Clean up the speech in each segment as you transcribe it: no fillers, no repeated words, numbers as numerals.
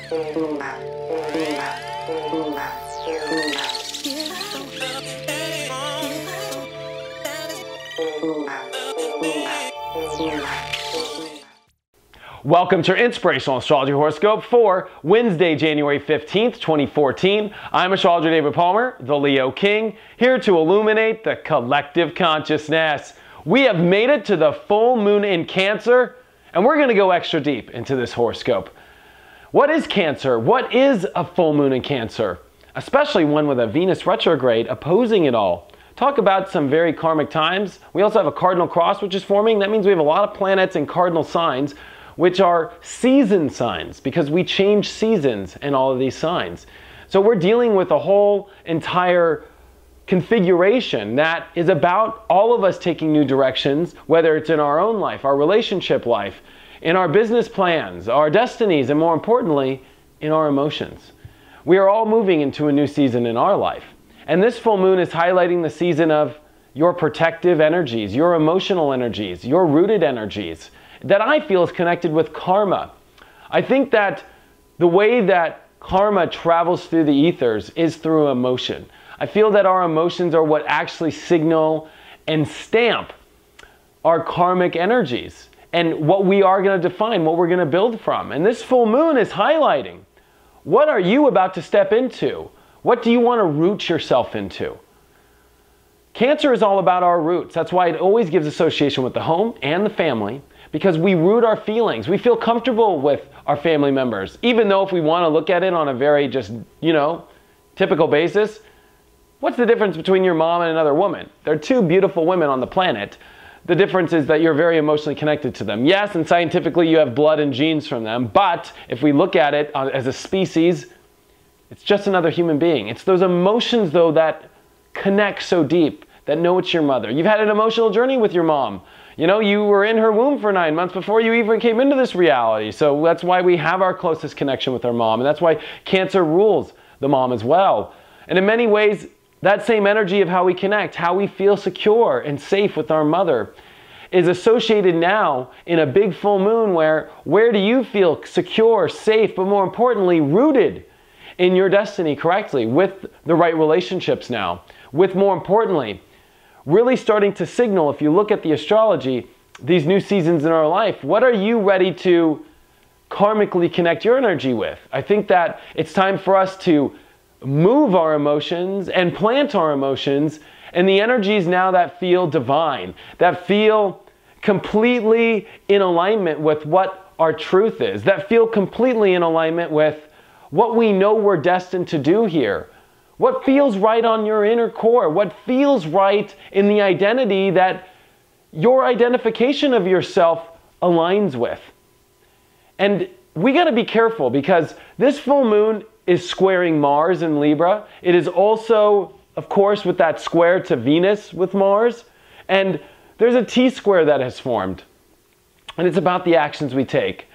Welcome to your Inspirational Astrology Horoscope for Wednesday, January 15th, 2014. I'm astrologer David Palmer, the Leo King, here to illuminate the collective consciousness. We have made it to the full moon in Cancer, and we're going to go extra deep into this horoscope. What is Cancer? What is a full moon in Cancer? Especially one with a Venus retrograde opposing it all. Talk about some very karmic times. We also have a cardinal cross which is forming. That means we have a lot of planets in cardinal signs, which are season signs, because we change seasons in all of these signs. So we're dealing with a whole entire configuration that is about all of us taking new directions, whether it's in our own life, our relationship life, in our business plans, our destinies, and more importantly, in our emotions. We are all moving into a new season in our life. And this full moon is highlighting the season of your protective energies, your emotional energies, your rooted energies, that I feel is connected with karma. I think that the way that karma travels through the ethers is through emotion. I feel that our emotions are what actually signal and stamp our karmic energies and what we are going to define, what we're going to build from. And this full moon is highlighting, what are you about to step into? What do you want to root yourself into? Cancer is all about our roots. That's why it always gives association with the home and the family, because we root our feelings. We feel comfortable with our family members, even though if we want to look at it on a very just, typical basis, what's the difference between your mom and another woman? They're two beautiful women on the planet. The difference is that you're very emotionally connected to them. Yes, and scientifically you have blood and genes from them, but if we look at it as a species, it's just another human being. It's those emotions, though, that connect so deep, that know it's your mother. You've had an emotional journey with your mom. You were in her womb for 9 months before you even came into this reality. So that's why we have our closest connection with our mom. And that's why Cancer rules the mom as well. And in many ways, that same energy of how we connect, how we feel secure and safe with our mother, is associated now in a big full moon where do you feel secure, safe, but more importantly, rooted in your destiny correctly, with the right relationships now, with more importantly, really starting to signal, if you look at the astrology, these new seasons in our life, what are you ready to karmically connect your energy with? I think that it's time for us to move our emotions and plant our emotions in the energies now that feel divine, that feel completely in alignment with what our truth is, that feel completely in alignment with what we know we're destined to do here. What feels right on your inner core? What feels right in the identity that your identification of yourself aligns with? And we got to be careful, because this full moon is squaring Mars in Libra. It is also, of course, with that square to Venus with Mars. And there's a T-square that has formed. And it's about the actions we take.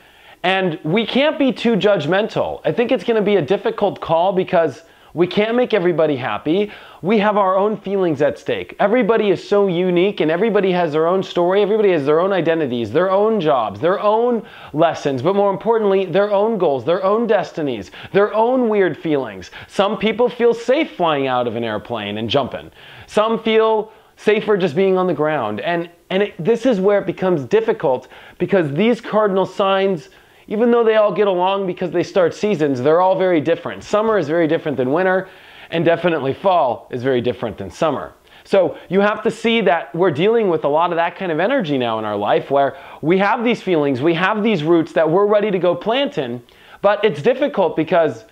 And we can't be too judgmental. I think it's going to be a difficult call, because we can't make everybody happy. We have our own feelings at stake. Everybody is so unique, and everybody has their own story. Everybody has their own identities, their own jobs, their own lessons, but more importantly, their own goals, their own destinies, their own weird feelings. Some people feel safe flying out of an airplane and jumping. Some feel safer just being on the ground. And this is where it becomes difficult, because these cardinal signs, even though they all get along because they start seasons, they're all very different. Summer is very different than winter, and definitely fall is very different than summer. So you have to see that we're dealing with a lot of that kind of energy now in our life, where we have these feelings, we have these roots that we're ready to go plant in, but it's difficult because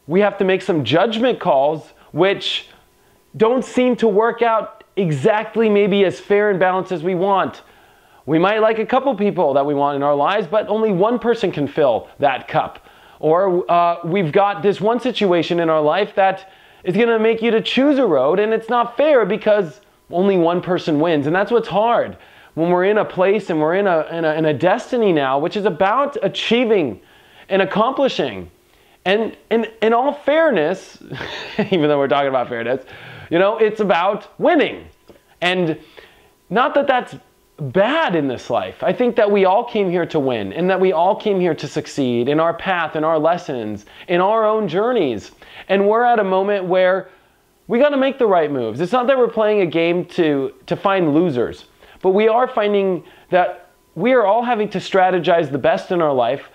we have to make some judgment calls which don't seem to work out exactly maybe as fair and balanced as we want. We might like a couple people that we want in our lives, but only one person can fill that cup. Or we've got this one situation in our life that is going to make you to choose a road, and it's not fair because only one person wins. And that's what's hard when we're in a place and we're in a destiny now, which is about achieving and accomplishing. And in all fairness, even though we're talking about fairness, it's about winning. And not that that's bad in this life. I think that we all came here to win, and that we all came here to succeed in our path, in our lessons, in our own journeys. And we're at a moment where we got to make the right moves. It's not that we're playing a game to find losers, but we are finding that we are all having to strategize the best in our life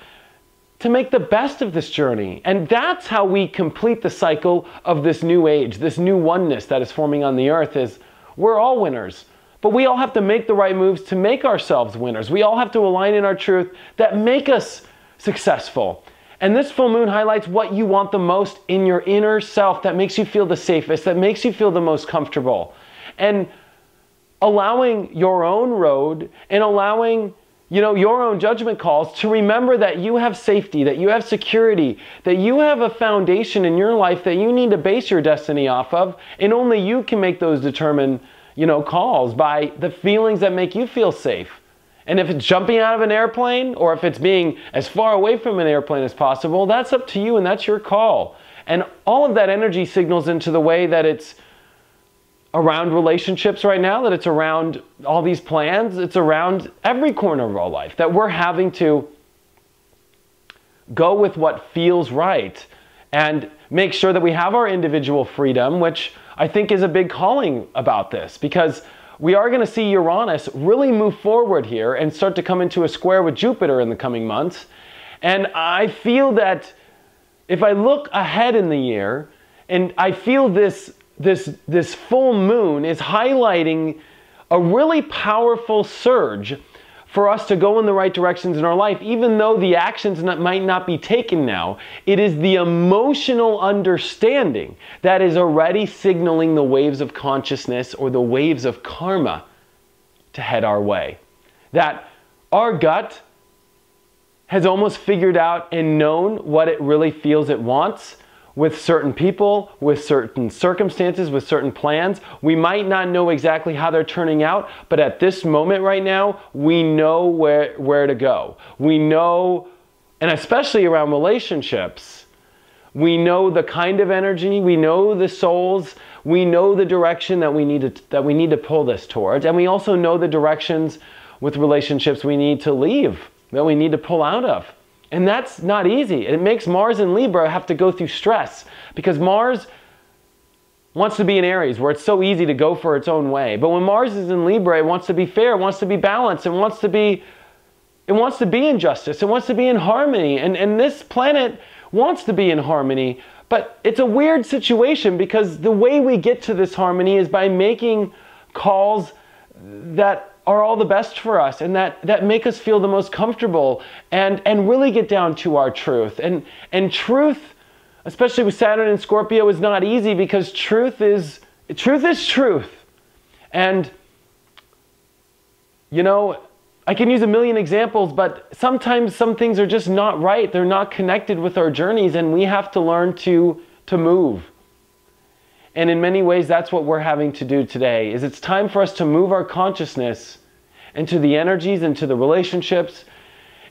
to make the best of this journey. And that's how we complete the cycle of this new age, this new oneness that is forming on the earth. Is we're all winners. But we all have to make the right moves to make ourselves winners. We all have to align in our truth that make us successful. And this full moon highlights what you want the most in your inner self, that makes you feel the safest, that makes you feel the most comfortable. And allowing your own road and allowing, your own judgment calls to remember that you have safety, that you have security, that you have a foundation in your life that you need to base your destiny off of, and only you can make those determined calls by the feelings that make you feel safe. And if it's jumping out of an airplane, or if it's being as far away from an airplane as possible, that's up to you and that's your call. And all of that energy signals into the way that it's around relationships right now, that it's around all these plans, it's around every corner of our life, that we're having to go with what feels right and make sure that we have our individual freedom, which I think is a big calling about this, because we are going to see Uranus really move forward here and start to come into a square with Jupiter in the coming months. And I feel that if I look ahead in the year, and I feel this full moon is highlighting a really powerful surge for us to go in the right directions in our life, even though the actions might not be taken now. It is the emotional understanding that is already signaling the waves of consciousness or the waves of karma to head our way. That our gut has almost figured out and known what it really feels it wants with certain people, with certain circumstances, with certain plans. We might not know exactly how they're turning out, but at this moment right now, we know where to go. We know, and especially around relationships, we know the kind of energy, we know the souls, we know the direction that we need to pull this towards, and we also know the directions with relationships we need to leave, that we need to pull out of. And that's not easy. It makes Mars and Libra have to go through stress, because Mars wants to be in Aries, where it's so easy to go for its own way. But when Mars is in Libra, it wants to be fair, it wants to be balanced, it wants to be in justice, it wants to be in harmony. And this planet wants to be in harmony, but it's a weird situation, because the way we get to this harmony is by making calls that are all the best for us and that make us feel the most comfortable and really get down to our truth. And truth, especially with Saturn and Scorpio, is not easy, because truth is truth. And, I can use a million examples, but sometimes some things are just not right. They're not connected with our journeys, and we have to learn to move. And in many ways, that's what we're having to do today, is it's time for us to move our consciousness into the energies, into the relationships,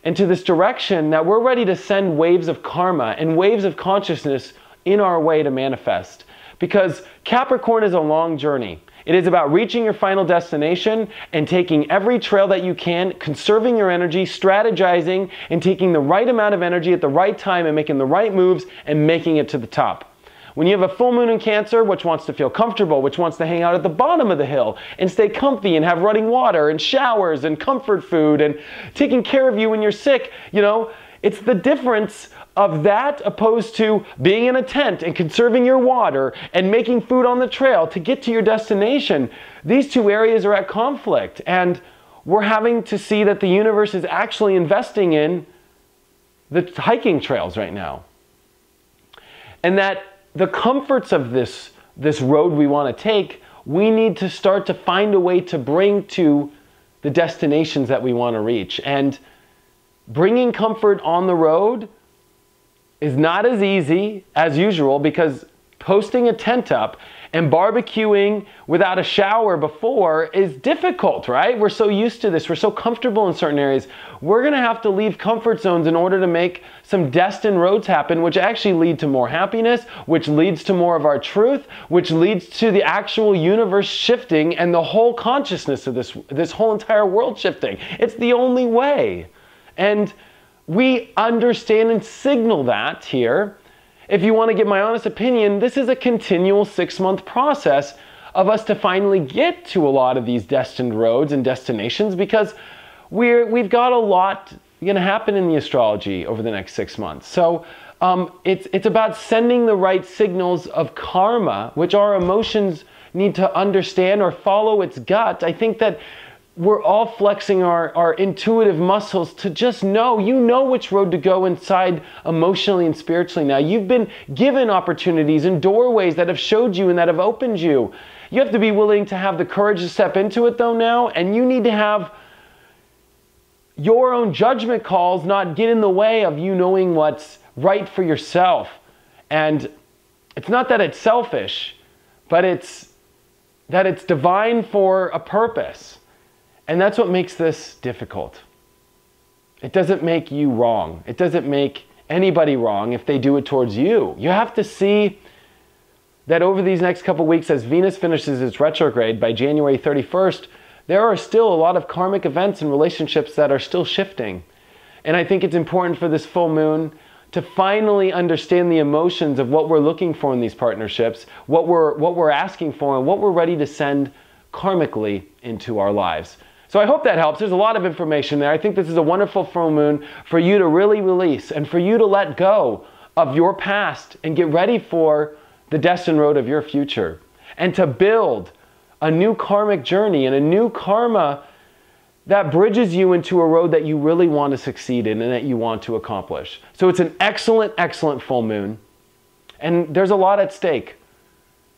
into this direction that we're ready to send waves of karma and waves of consciousness in our way to manifest. Because Capricorn is a long journey. It is about reaching your final destination and taking every trail that you can, conserving your energy, strategizing, and taking the right amount of energy at the right time and making the right moves and making it to the top. When you have a full moon in Cancer, which wants to feel comfortable, which wants to hang out at the bottom of the hill and stay comfy and have running water and showers and comfort food and taking care of you when you're sick, it's the difference of that opposed to being in a tent and conserving your water and making food on the trail to get to your destination. These two areas are at conflict, and we're having to see that the universe is actually investing in the hiking trails right now. And that the comforts of this road we want to take, we need to start to find a way to bring to the destinations that we want to reach. And bringing comfort on the road is not as easy as usual, because posting a tent up and barbecuing without a shower before is difficult, right? We're so used to this. We're so comfortable in certain areas. We're going to have to leave comfort zones in order to make some destined roads happen, which actually lead to more happiness, which leads to more of our truth, which leads to the actual universe shifting and the whole consciousness of this whole entire world shifting. It's the only way. And we understand and signal that here. If you want to get my honest opinion, this is a continual 6-month process of us to finally get to a lot of these destined roads and destinations, because we've got a lot going to happen in the astrology over the next 6 months. So it's about sending the right signals of karma, which our emotions need to understand or follow its gut. I think that we're all flexing our intuitive muscles to just know, you know which road to go inside emotionally and spiritually now. You've been given opportunities and doorways that have showed you and that have opened you. You have to be willing to have the courage to step into it though now, and you need to have your own judgment calls not get in the way of you knowing what's right for yourself. And it's not that it's selfish, but it's that it's divine for a purpose. And that's what makes this difficult. It doesn't make you wrong. It doesn't make anybody wrong if they do it towards you. You have to see that over these next couple weeks, as Venus finishes its retrograde by January 31st, there are still a lot of karmic events and relationships that are still shifting. And I think it's important for this full moon to finally understand the emotions of what we're looking for in these partnerships, what we're asking for, and what we're ready to send karmically into our lives. So I hope that helps. There's a lot of information there. I think this is a wonderful full moon for you to really release and for you to let go of your past and get ready for the destined road of your future, and to build a new karmic journey and a new karma that bridges you into a road that you really want to succeed in and that you want to accomplish. So it's an excellent, excellent full moon. And there's a lot at stake.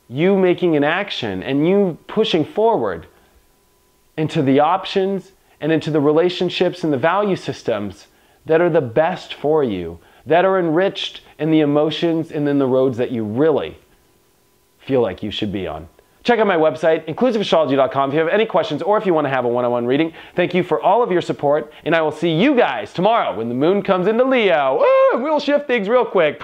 You making an action and you pushing forward into the options and into the relationships and the value systems that are the best for you, that are enriched in the emotions and in the roads that you really feel like you should be on. Check out my website, inclusiveastrology.com, if you have any questions or if you want to have a one-on-one reading. Thank you for all of your support, and I will see you guys tomorrow when the moon comes into Leo. Ooh, we'll shift things real quick.